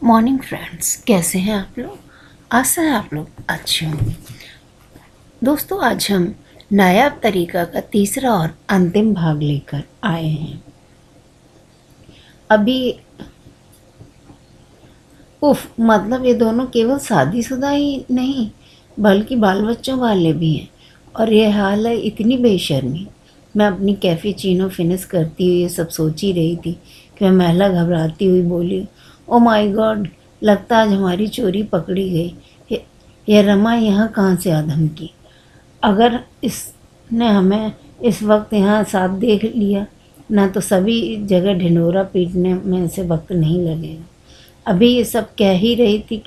Morning friends, कैसे हैं आप लोग। आशा है आप लोग अच्छे होंगे। दोस्तों, आज हम नायाब तरीका का तीसरा और अंतिम भाग लेकर आए हैं। अभी मतलब ये दोनों केवल शादीशुदा ही नहीं बल्कि बाल बच्चों वाले भी हैं। और ये हाल है इतनी बेशर्मी। मैं अपनी कैफेचिनो फिनिश करती हुई ये सब सोच ही रही थी कि मैं महिला घबराती हुई बोली, ओ माय गॉड, लगता आज हमारी चोरी पकड़ी गई। ये रमा यहाँ कहाँ से आदम की। अगर इसने हमें इस वक्त यहाँ साथ देख लिया ना तो सभी जगह ढिंढोरा पीटने में इसे वक्त नहीं लगेगा। अभी ये सब कह ही रही थी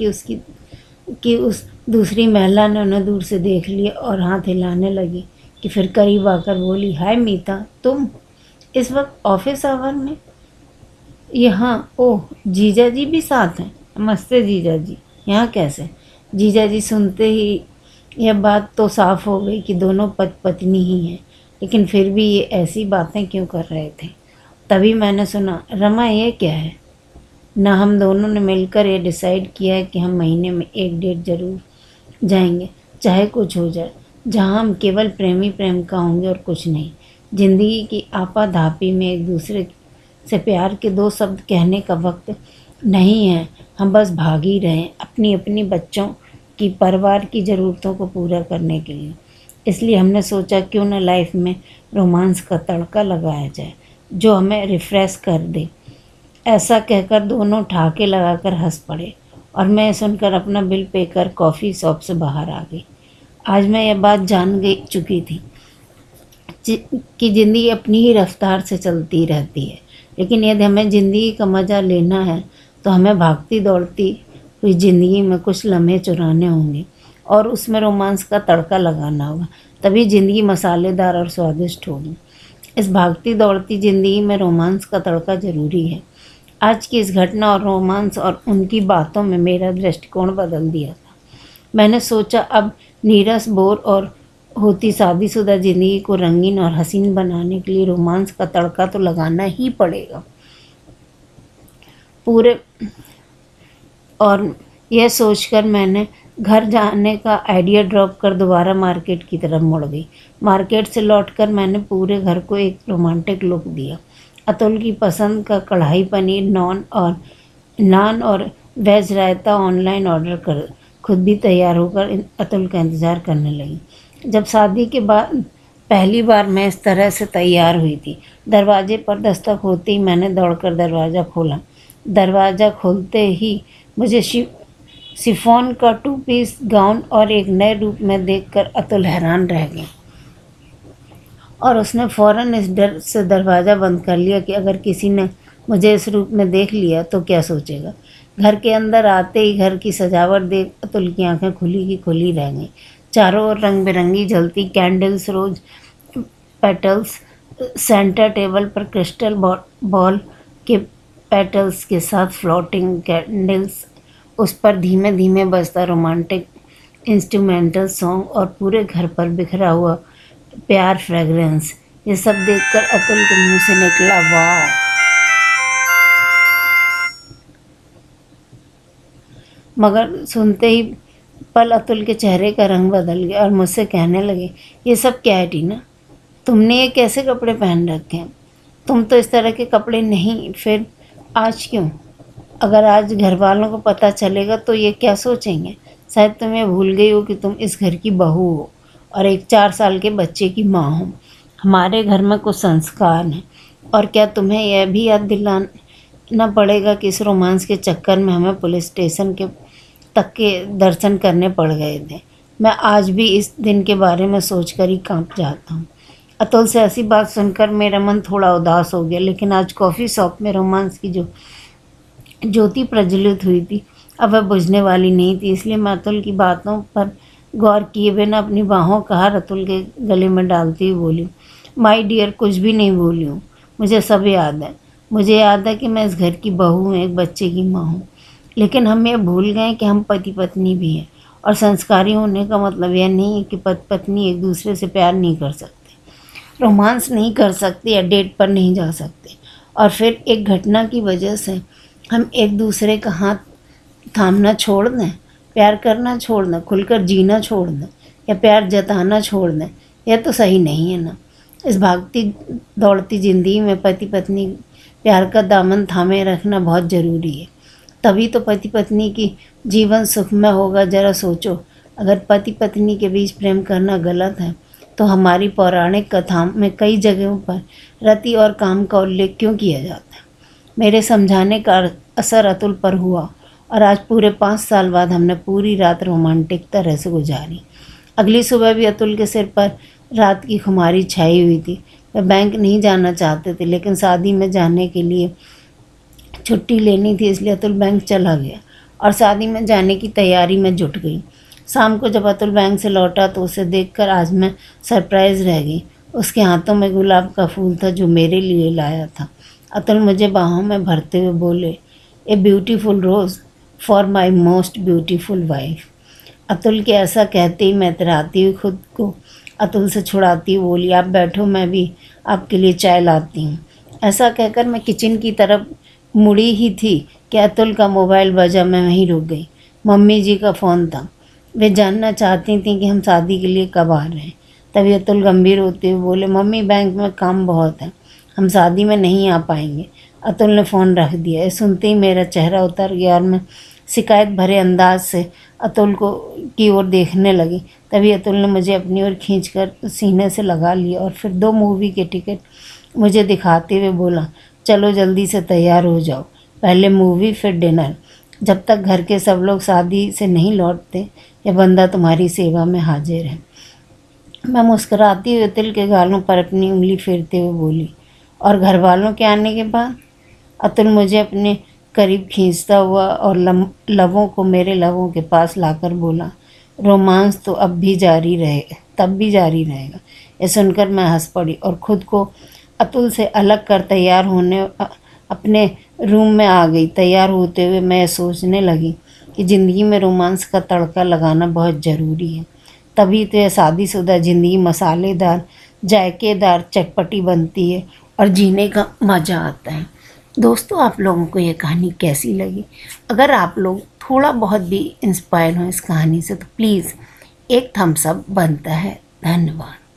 कि उस दूसरी महिला ने उन्हें दूर से देख लिया और हाथ हिलाने लगी कि फिर करीब आकर बोली, हाय मीता, तुम इस वक्त ऑफिस आवर में यहाँ? ओह, जीजा जी भी साथ हैं। नमस्ते जीजा जी, यहाँ कैसे? जीजा जी सुनते ही यह बात तो साफ हो गई कि दोनों पत्नी ही हैं, लेकिन फिर भी ये ऐसी बातें क्यों कर रहे थे। तभी मैंने सुना, रमा ये क्या है ना, हम दोनों ने मिलकर ये डिसाइड किया है कि हम महीने में एक डेट ज़रूर जाएंगे, चाहे कुछ हो जाए, जहाँ हम केवल प्रेमी प्रेम का होंगे और कुछ नहीं। ज़िंदगी की आपाधापी में एक दूसरे से प्यार के दो शब्द कहने का वक्त नहीं है। हम बस भाग ही रहे हैं अपनी अपनी बच्चों की, परिवार की ज़रूरतों को पूरा करने के लिए। इसलिए हमने सोचा क्यों न लाइफ में रोमांस का तड़का लगाया जाए जो हमें रिफ़्रेश कर दे। ऐसा कहकर दोनों ठहाके लगाकर हंस पड़े और मैं सुनकर अपना बिल पे कर कॉफ़ी शॉप से बाहर आ गई। आज मैं यह बात जान गई चुकी थी कि ज़िंदगी अपनी ही रफ्तार से चलती रहती है, लेकिन यदि हमें ज़िंदगी का मज़ा लेना है तो हमें भागती दौड़ती हुई ज़िंदगी में कुछ लम्हे चुराने होंगे और उसमें रोमांस का तड़का लगाना होगा, तभी ज़िंदगी मसालेदार और स्वादिष्ट होगी। इस भागती दौड़ती ज़िंदगी में रोमांस का तड़का ज़रूरी है। आज की इस घटना और रोमांस और उनकी बातों में मेरा दृष्टिकोण बदल दिया था। मैंने सोचा अब नीरस, बोर और होती शादीशुदा ज़िंदगी को रंगीन और हसीन बनाने के लिए रोमांस का तड़का तो लगाना ही पड़ेगा। पूरे और यह सोचकर मैंने घर जाने का आइडिया ड्रॉप कर दोबारा मार्केट की तरफ मुड़ गई। मार्केट से लौटकर मैंने पूरे घर को एक रोमांटिक लुक दिया। अतुल की पसंद का कढ़ाई पनीर, नान और वेज रायता ऑनलाइन ऑर्डर कर खुद भी तैयार होकर अतुल का इंतज़ार करने लगी। जब शादी के बाद पहली बार मैं इस तरह से तैयार हुई थी। दरवाजे पर दस्तक होते ही मैंने दौड़कर दरवाज़ा खोला। दरवाज़ा खोलते ही मुझे शिफॉन का 2 पीस गाउन और एक नए रूप में देखकर अतुल हैरान रह गए और उसने फ़ौरन इस डर से दरवाज़ा बंद कर लिया कि अगर किसी ने मुझे इस रूप में देख लिया तो क्या सोचेगा। घर के अंदर आते ही घर की सजावट देख अतुल की आंखें खुली की खुली रह गईं। चारों ओर रंग बिरंगी जलती candles, rose petals, centre table पर क्रिस्टल बॉल के पेटल्स के साथ फ्लोटिंग कैंडल्स, उस पर धीमे धीमे बजता रोमांटिक इंस्ट्रूमेंटल सॉन्ग और पूरे घर पर बिखरा हुआ प्यार फ्रेगरेंस। ये सब देखकर अतुल के मुंह से निकला, वाह। मगर सुनते ही पल अतुल के चेहरे का रंग बदल गया और मुझसे कहने लगे, ये सब क्या है टीना, तुमने ये कैसे कपड़े पहन रखे हैं? तुम तो इस तरह के कपड़े नहीं, फिर आज क्यों? अगर आज घर वालों को पता चलेगा तो ये क्या सोचेंगे? शायद तुम ये भूल गई हो कि तुम इस घर की बहू हो और एक 4 साल के बच्चे की माँ हो। हमारे घर में कुछ संस्कार हैं। और क्या तुम्हें यह भी याद दिलाना पड़ेगा कि इस रोमांस के चक्कर में हमें पुलिस स्टेशन के तक के दर्शन करने पड़ गए थे। मैं आज भी इस दिन के बारे में सोचकर ही कांप जाता हूँ। अतुल से ऐसी बात सुनकर मेरा मन थोड़ा उदास हो गया, लेकिन आज कॉफ़ी शॉप में रोमांस की जो ज्योति प्रज्वलित हुई थी अब वह बुझने वाली नहीं थी। इसलिए मैं अतुल की बातों पर गौर किए बिना अपनी बाहों का हार अतुल के गले में डालती हुई बोली, माय डियर, कुछ भी नहीं भूली हूँ, मुझे सब याद है। मुझे याद है कि मैं इस घर की बहू हूँ, एक बच्चे की माँ हूँ, लेकिन हम ये भूल गए कि हम पति पत्नी भी हैं। और संस्कारी होने का मतलब यह नहीं है कि पति पत्नी एक दूसरे से प्यार नहीं कर सकते, रोमांस नहीं कर सकते या डेट पर नहीं जा सकते और फिर एक घटना की वजह से हम एक दूसरे का हाथ थामना छोड़ दें, प्यार करना छोड़ दें, खुलकर जीना छोड़ दें, या प्यार जताना छोड़ दें? यह तो सही नहीं है ना। इस भागती दौड़ती ज़िंदगी में पति पत्नी प्यार का दामन थामे रखना बहुत ज़रूरी है। तभी तो पति पत्नी की जीवन सुखमय होगा। ज़रा सोचो, अगर पति पत्नी के बीच प्रेम करना गलत है तो हमारी पौराणिक कथाओं में कई जगहों पर रति और काम का उल्लेख क्यों किया जाता है? मेरे समझाने का असर अतुल पर हुआ और आज पूरे 5 साल बाद हमने पूरी रात रोमांटिक तरह से गुजारी। अगली सुबह भी अतुल के सिर पर रात की खुमारी छाई हुई थी। वे बैंक नहीं जाना चाहते थे, लेकिन शादी में जाने के लिए छुट्टी लेनी थी, इसलिए अतुल बैंक चला गया और शादी में जाने की तैयारी में जुट गई। शाम को जब अतुल बैंक से लौटा तो उसे देखकर आज मैं सरप्राइज रह गई। उसके हाथों में गुलाब का फूल था जो मेरे लिए लाया था। अतुल मुझे बाहों में भरते हुए बोले, a beautiful rose for my most beautiful wife. Atul के ऐसा कहते ही मैं इतराती हुई खुद को अतुल से छुड़ाती हुई बोली, आप बैठो, मैं भी आपके लिए चाय लाती हूँ। ऐसा कहकर मैं किचन की तरफ मुड़ी ही थी कि अतुल का मोबाइल बजा। मैं वहीं रुक गई। मम्मी जी का फ़ोन था। वे जानना चाहती थी कि हम शादी के लिए कब आ रहे हैं। तभी अतुल गंभीर होते हुए बोले, मम्मी बैंक में काम बहुत है, हम शादी में नहीं आ पाएंगे। अतुल ने फ़ोन रख दिया। ये सुनते ही मेरा चेहरा उतर गया और मैं शिकायत भरे अंदाज से अतुल की ओर देखने लगी। तभी अतुल ने मुझे अपनी ओर खींचकर सीने से लगा लिया और फिर 2 मूवी के टिकट मुझे दिखाते हुए बोला, चलो जल्दी से तैयार हो जाओ, पहले मूवी फिर डिनर। जब तक घर के सब लोग शादी से नहीं लौटते यह बंदा तुम्हारी सेवा में हाजिर है। मैं मुस्कुराती हुई अतुल के गालों पर अपनी उंगली फेरते हुए बोली, और घर वालों के आने के बाद? अतुल मुझे अपने करीब खींचता हुआ और लबों को मेरे लबों के पास लाकर बोला, रोमांस तो अब भी जारी रहेगा, तब भी जारी रहेगा। ये सुनकर मैं हंस पड़ी और खुद को अतुल से अलग कर तैयार होने अपने रूम में आ गई। तैयार होते हुए मैं सोचने लगी कि ज़िंदगी में रोमांस का तड़का लगाना बहुत ज़रूरी है। तभी तो यह शादीशुदा ज़िंदगी मसालेदार, जायकेदार, चटपटी बनती है और जीने का मज़ा आता है। दोस्तों, आप लोगों को ये कहानी कैसी लगी? अगर आप लोग थोड़ा बहुत भी इंस्पायर हो इस कहानी से तो प्लीज़ एक थम्स अप बनता है। धन्यवाद।